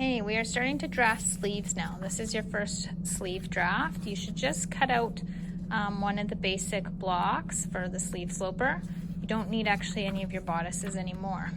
Okay, we are starting to draft sleeves now. This is your first sleeve draft. You should just cut out one of the basic blocks for the sleeve sloper. You don't need actually any of your bodices anymore.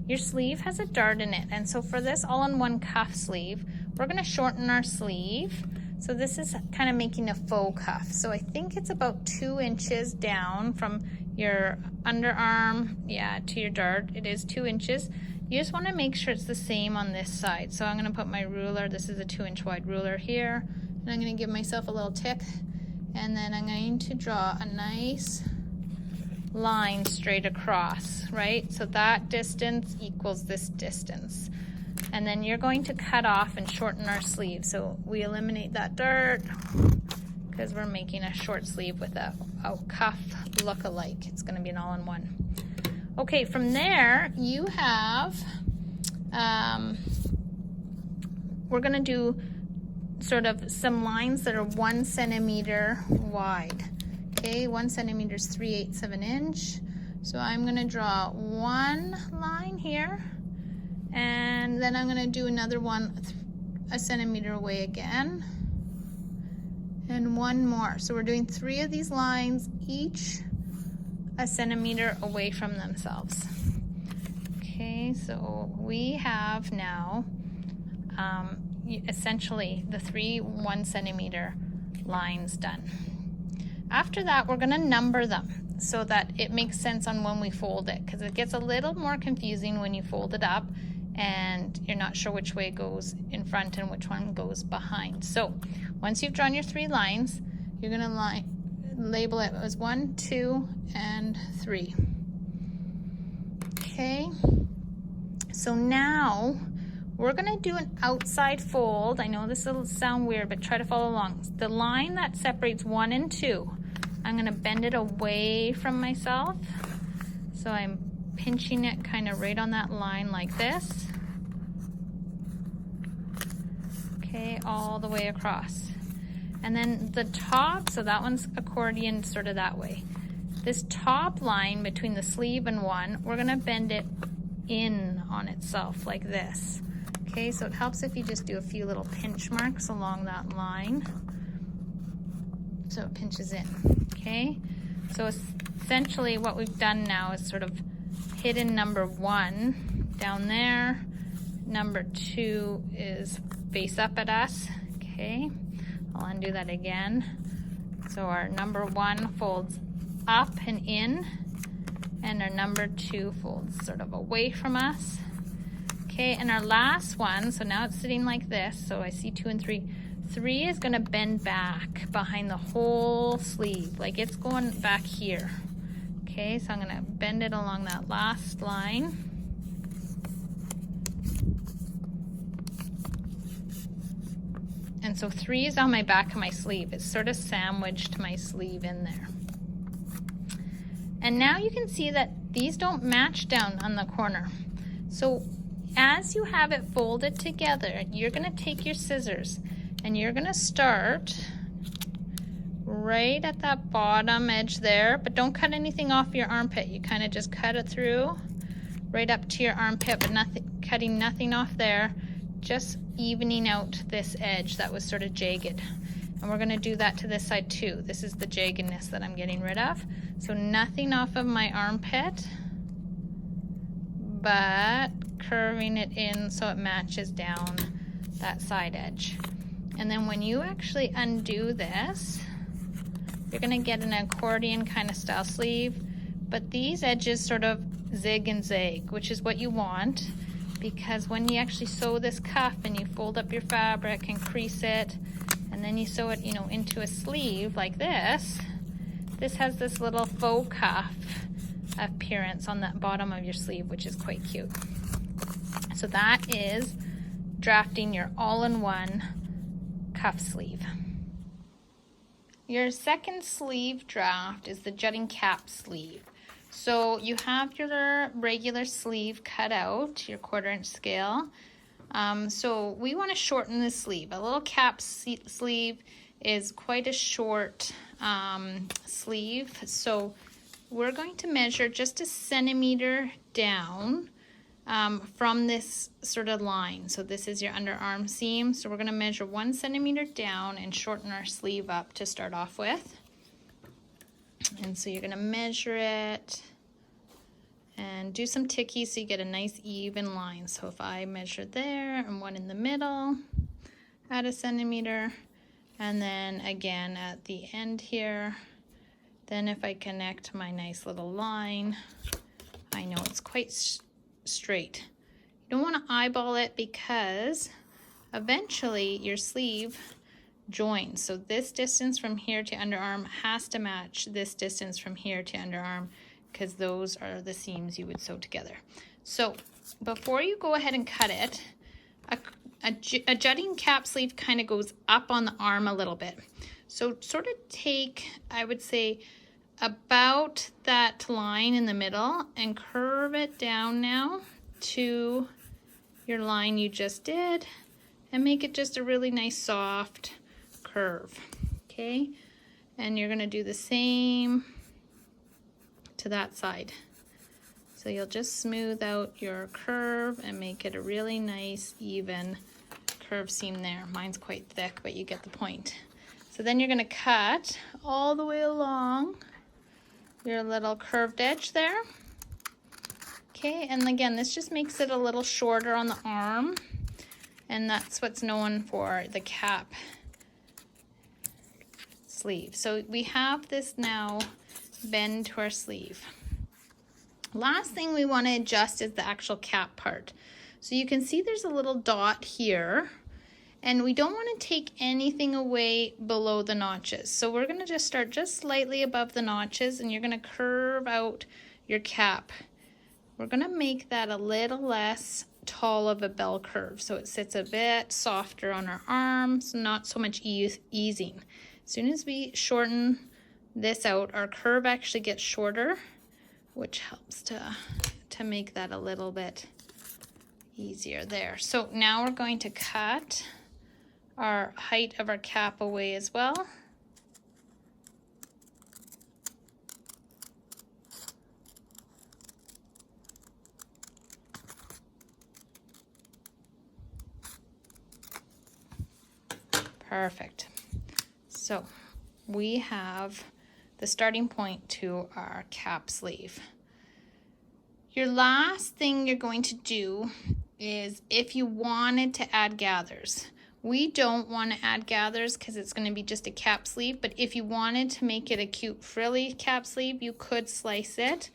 Your sleeve has a dart in it, and so for this all-in-one cuff sleeve, we're going to shorten our sleeve. So this is kind of making a faux cuff. So I think it's about 2 inches down from your underarm, to your dart. It is 2 inches. You just want to make sure it's the same on this side. So I'm going to put my ruler, this is a 2-inch wide ruler here, and I'm going to give myself a little tick, and then I'm going to draw a nice line straight across, right? So that distance equals this distance. And then you're going to cut off and shorten our sleeve. So we eliminate that dart because we're making a short sleeve with a cuff look-alike. It's going to be an all-in-one. Okay, from there you have, we're going to do sort of some lines that are 1 centimeter wide. Okay, 1 centimeter is 3/8 of an inch. So I'm going to draw one line here, and then I'm going to do another one 1 centimeter away again, and one more. So we're doing 3 of these lines, each 1 centimeter away from themselves. Okay, so we have now essentially the 3 1 centimeter lines done. After that, we're going to number them so that it makes sense on when we fold it, because it gets a little more confusing when you fold it up and you're not sure which way goes in front and which one goes behind. So once you've drawn your 3 lines, you're going to label it as 1, 2, and 3. Okay, so now we're going to do an outside fold. I know this will sound weird, but try to follow along. The line that separates 1 and 2, I'm going to bend it away from myself. So I'm pinching it kind of right on that line like this. Okay, all the way across. And then the top, so that one's accordion sort of that way. This top line between the sleeve and 1, we're going to bend it in on itself like this. Okay, so it helps if you just do a few little pinch marks along that line so it pinches in. Okay, so essentially what we've done now is sort of hidden number 1 down there. Number 2 is face up at us. Okay, I'll undo that again. So our number 1 folds up and in, and our number 2 folds sort of away from us. Okay, and our last one, so now it's sitting like this, so I see 2 and 3. 3 is going to bend back behind the whole sleeve, like it's going back here. Okay, so I'm going to bend it along that last line. And so 3 is on my back of my sleeve. It's sort of sandwiched my sleeve in there. And now you can see that these don't match down on the corner. So as you have it folded together, you're going to take your scissors and you're going to start right at that bottom edge there, but don't cut anything off your armpit. You kind of just cut it through right up to your armpit, but cutting nothing off there, just evening out this edge that was sort of jagged. And we're going to do that to this side too. This is the jaggedness that I'm getting rid of. So nothing off of my armpit, but curving it in so it matches down that side edge. And then when you actually undo this, you're going to get an accordion kind of style sleeve, but these edges sort of zig and zag, which is what you want, because when you actually sew this cuff and you fold up your fabric and crease it, and then you sew it, into a sleeve like this, this has this little faux cuff appearance on the bottom of your sleeve, which is quite cute. So that is drafting your all-in-one cuff sleeve. Your second sleeve draft is the jutting cap sleeve. So you have your regular sleeve cut out, your 1/4 inch scale. So we want to shorten the sleeve. A little cap sleeve is quite a short sleeve. So we're going to measure just 1 centimeter down from this sort of line. So this is your underarm seam. So we're going to measure 1 centimeter down and shorten our sleeve up to start off with. And so you're going to measure it and do some tickies so you get a nice even line. So if I measure there and one in the middle at 1 centimeter, and then again at the end here, then if I connect my nice little line, I know it's quite straight. You don't want to eyeball it because eventually your sleeve joins. So this distance from here to underarm has to match this distance from here to underarm, because those are the seams you would sew together. So before you go ahead and cut it, a jutting cap sleeve kind of goes up on the arm a little bit. So sort of take, I would say, about that line in the middle and curve it down now to your line you just did and make it just a really nice soft curve. Okay, and you're going to do the same to that side. So you'll just smooth out your curve and make it a really nice even curve seam there. Mine's quite thick, but you get the point. So then you're going to cut all the way along your little curved edge there. Okay, and again, this just makes it a little shorter on the arm, and that's what's known for the cap sleeve. So we have this now bend to our sleeve. Last thing we want to adjust is the actual cap part. So you can see there's a little dot here, and we don't want to take anything away below the notches. So we're going to just start just slightly above the notches, and you're going to curve out your cap. We're going to make that a little less tall of a bell curve, so it sits a bit softer on our arms, not so much easing. As soon as we shorten this out, our curve actually gets shorter, which helps to make that a little bit easier there. So now we're going to cut our height of our cap away as well. Perfect. So we have the starting point to our cap sleeve. Your last thing you're going to do is, if you wanted to add gathers, we don't want to add gathers because it's going to be just a cap sleeve, but if you wanted to make it a cute frilly cap sleeve, you could slice it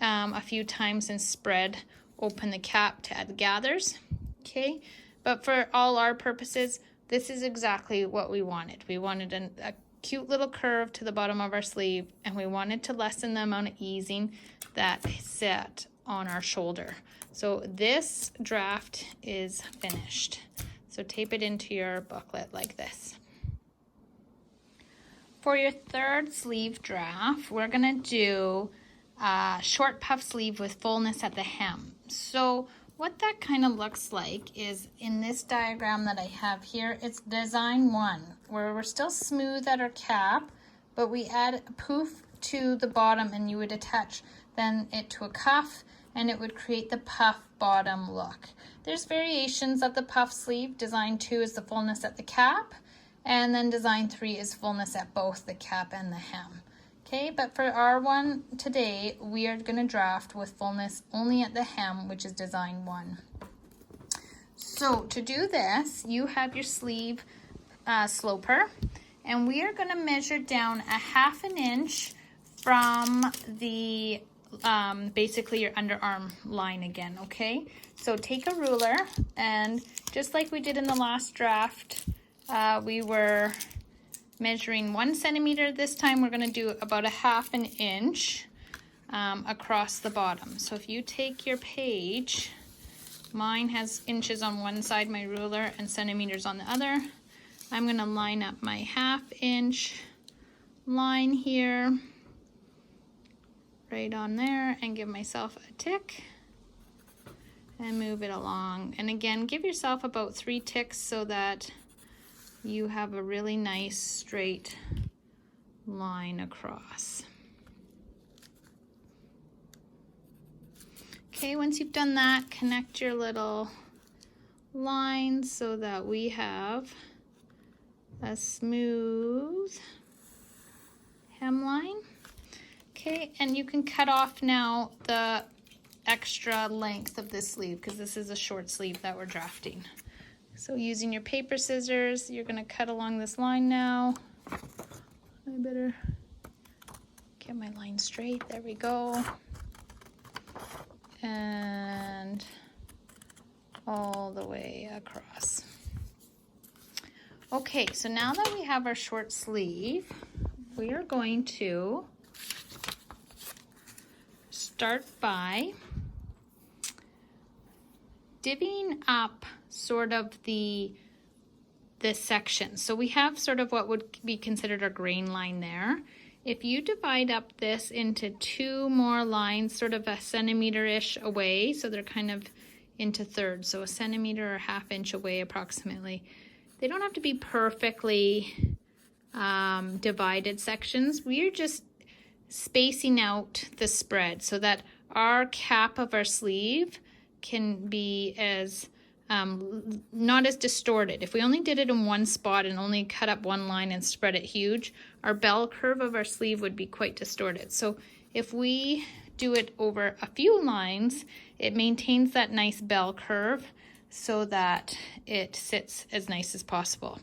a few times and spread open the cap to add the gathers. Okay, but for all our purposes, this is exactly what we wanted. We wanted a cute little curve to the bottom of our sleeve, and we wanted to lessen the amount of easing that sat on our shoulder. So this draft is finished. So tape it into your booklet like this. For your third sleeve draft, we're gonna do a short puff sleeve with fullness at the hem. So what that kind of looks like is, in this diagram that I have here, it's design 1, where we're still smooth at our cap, but we add a poof to the bottom, and you would attach then it to a cuff, and it would create the puff bottom look. There's variations of the puff sleeve. Design 2 is the fullness at the cap, and then design 3 is fullness at both the cap and the hem. Okay, but for our one today, we are going to draft with fullness only at the hem, which is design 1. So to do this, you have your sleeve sloper, and we are going to measure down 1/2 inch from the basically your underarm line again. Okay, so take a ruler, and just like we did in the last draft, we were measuring 1 centimeter. This time we're going to do about 1/2 inch across the bottom. So if you take your page, mine has inches on one side, my ruler, and centimeters on the other. I'm going to line up my 1/2 inch line here, right on there, and give myself a tick and move it along. And again, give yourself about 3 ticks so that you have a really nice straight line across. Okay, once you've done that, connect your little lines so that we have a smooth hemline. Okay, and you can cut off now the extra length of this sleeve because this is a short sleeve that we're drafting. So using your paper scissors, you're going to cut along this line now. I better get my line straight. There we go. And all the way across. Okay, so now that we have our short sleeve, we are going to start by divvying up sort of this section. So we have sort of what would be considered our grain line there. If you divide up this into 2 more lines, sort of a centimeter-ish away, so they're kind of into thirds, so a centimeter or ½ inch away approximately. They don't have to be perfectly divided sections. We are just spacing out the spread so that our cap of our sleeve can be as not as distorted. If we only did it in one spot and only cut up one line and spread it huge, our bell curve of our sleeve would be quite distorted. So if we do it over a few lines, it maintains that nice bell curve so that it sits as nice as possible.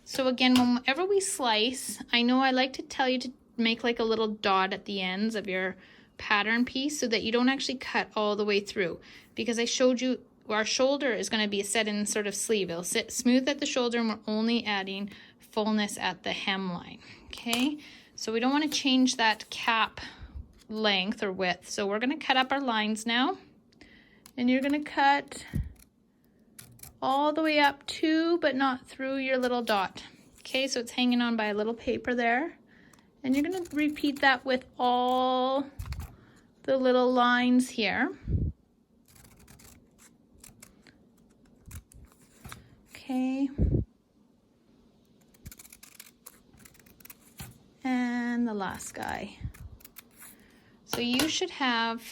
So again, whenever we slice, I know I like to tell you to make like a little dot at the ends of your pattern piece so that you don't actually cut all the way through, because I showed you our shoulder is going to be a set in sort of sleeve. It'll sit smooth at the shoulder and we're only adding fullness at the hemline. Okay, so we don't want to change that cap length or width. So we're going to cut up our lines now, and you're going to cut all the way up to but not through your little dot. Okay, so it's hanging on by a little paper there, and you're going to repeat that with all the little lines here. Okay, and the last guy. So you should have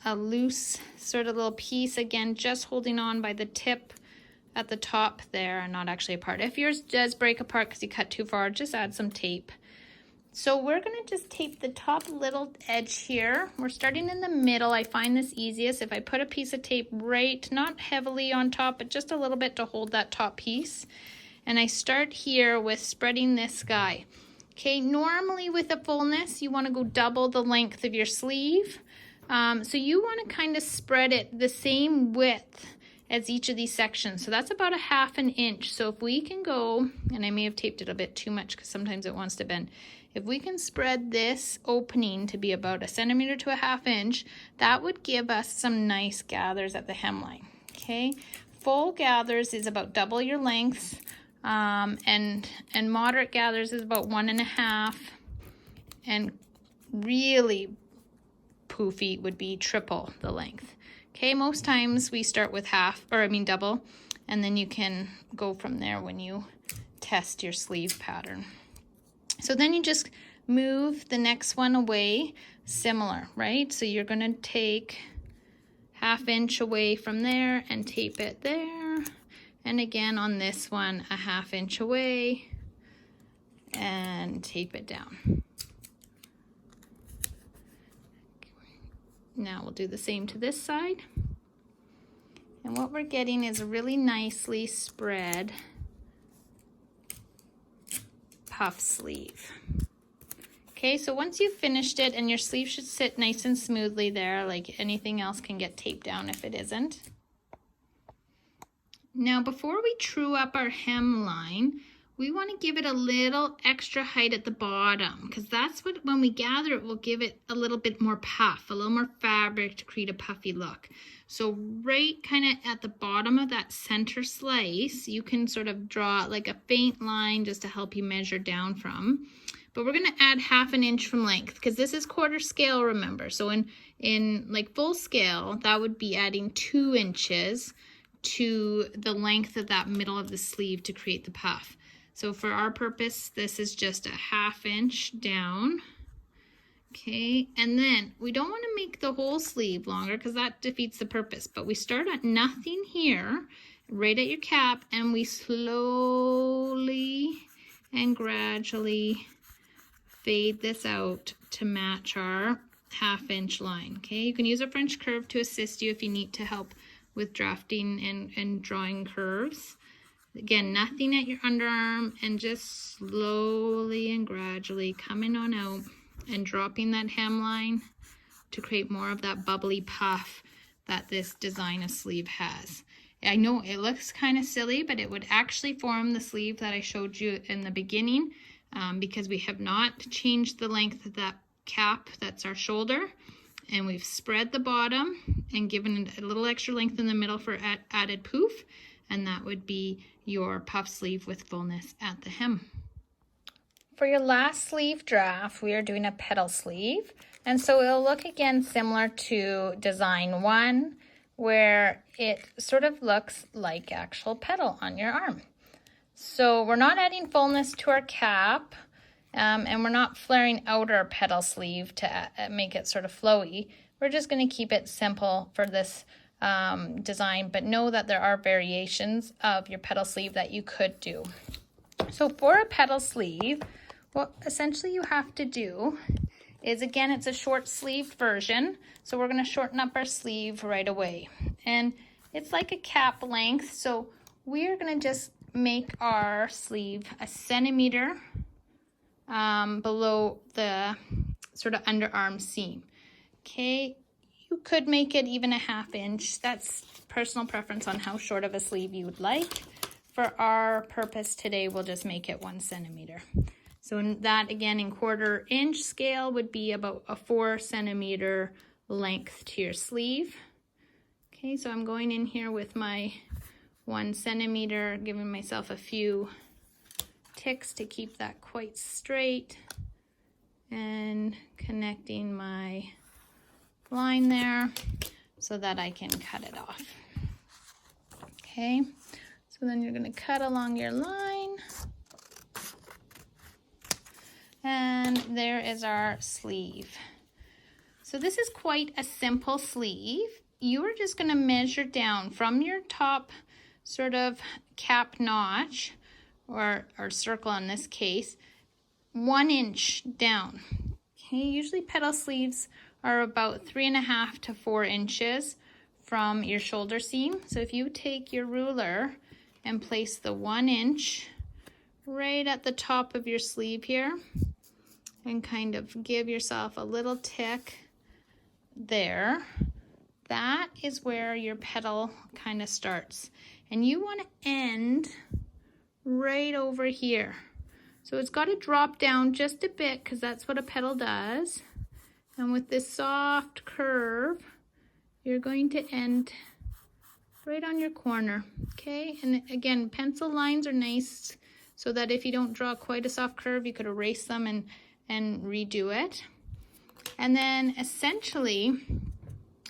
a loose sort of little piece, again, just holding on by the tip at the top there and not actually apart. If yours does break apart because you cut too far, just add some tape. So we're going to just tape the top little edge here. We're starting in the middle. I find this easiest if I put a piece of tape right, not heavily on top, but just a little bit to hold that top piece. And I start here with spreading this guy. Okay, normally with a fullness, you want to go double the length of your sleeve. So you want to kind of spread it the same width as each of these sections. So that's about a ½ inch. So if we can go, and I may have taped it a bit too much because sometimes it wants to bend. If we can spread this opening to be about 1 centimeter to a ½ inch, that would give us some nice gathers at the hemline. Okay, full gathers is about double your length, and moderate gathers is about 1.5, and really poofy would be triple the length. Okay, most times we start with double, and then you can go from there when you test your sleeve pattern. So then you just move the next one away, similar, right? So you're going to take ½ inch away from there and tape it there. And again on this one, a ½ inch away and tape it down. Now we'll do the same to this side. And what we're getting is a really nicely spread puff sleeve. Okay, so once you've finished it, and your sleeve should sit nice and smoothly there, like anything else can get taped down if it isn't. Now before we true up our hemline, we want to give it a little extra height at the bottom, because that's what, when we gather it, will give it a little bit more puff, a little more fabric to create a puffy look. So right kind of at the bottom of that center slice, you can sort of draw like a faint line just to help you measure down from. But we're going to add ½ inch from length, because this is quarter scale, remember. So in like full scale, that would be adding 2 inches to the length of that middle of the sleeve to create the puff. So for our purpose, this is just a ½ inch down. Okay, and then we don't want to make the whole sleeve longer because that defeats the purpose, but we start at nothing here, right at your cap, and we slowly and gradually fade this out to match our 1/2 inch line. Okay, you can use a French curve to assist you if you need to help with drafting and drawing curves. Again, nothing at your underarm, and just slowly and gradually coming on out and dropping that hemline to create more of that bubbly puff that this design of sleeve has. I know it looks kind of silly, but it would actually form the sleeve that I showed you in the beginning, because we have not changed the length of that cap, that's our shoulder, and we've spread the bottom and given it a little extra length in the middle for added poof, and that would be your puff sleeve with fullness at the hem. For your last sleeve draft, we are doing a petal sleeve, and so it'll look again similar to design 1, where it sort of looks like actual petal on your arm. So we're not adding fullness to our cap, and we're not flaring out our petal sleeve to make it sort of flowy. We're just going to keep it simple for this design, but know that there are variations of your petal sleeve that you could do. So for a petal sleeve, what essentially you have to do is, again, it's a short sleeved version, so we're going to shorten up our sleeve right away. And it's like a cap length, so we're going to just make our sleeve 1 centimeter below the sort of underarm seam. Okay, you could make it even 1/2 inch. That's personal preference on how short of a sleeve you would like. For our purpose today, we'll just make it 1 centimeter. So that, again, in 1/4 inch scale would be about a 4 centimeter length to your sleeve. Okay, so I'm going in here with my 1 centimeter, giving myself a few ticks to keep that quite straight, and connecting my line there so that I can cut it off. Okay, so then you're going to cut along your line, and there is our sleeve. So this is quite a simple sleeve. You are just going to measure down from your top sort of cap notch, or circle in this case, 1 inch down. Okay, usually petal sleeves are about 3.5 to 4 inches from your shoulder seam. So if you take your ruler and place the 1 inch right at the top of your sleeve here, and kind of give yourself a little tick there, that is where your petal kind of starts. And you want to end right over here. So it's got to drop down just a bit because that's what a petal does. And with this soft curve, you're going to end right on your corner. Okay, and again, pencil lines are nice so that if you don't draw quite a soft curve, you could erase them and redo it. And then essentially,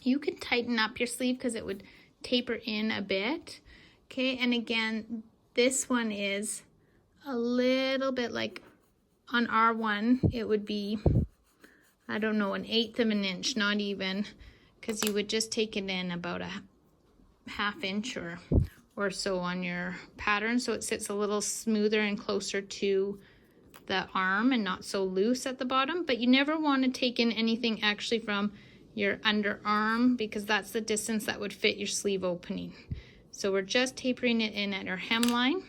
you could tighten up your sleeve because it would taper in a bit. Okay, and again, this one is a little bit like on R1, it would be, I don't know, 1/8 of an inch, not even, because you would just take it in about a 1/2 inch or so on your pattern, so it sits a little smoother and closer to the arm and not so loose at the bottom. But you never want to take in anything actually from your underarm, because that's the distance that would fit your sleeve opening. So we're just tapering it in at our hemline.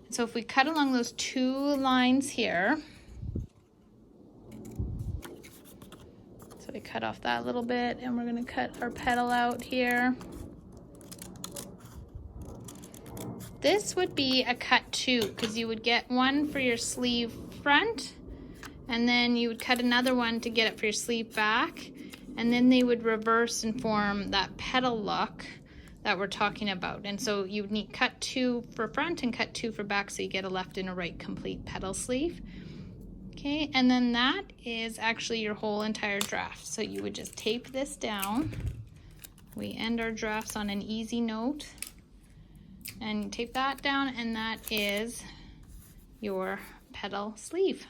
So if we cut along those 2 lines here, so we cut off that little bit, and we're going to cut our petal out here. This would be a cut 2, because you would get one for your sleeve front, and then you would cut another one to get it for your sleeve back, and then they would reverse and form that petal look that we're talking about. And so you would need cut 2 for front and cut 2 for back, so you get a left and a right complete petal sleeve. Okay, and then that is actually your whole entire draft. So you would just tape this down. We end our drafts on an easy note, and tape that down, and that is your petal sleeve.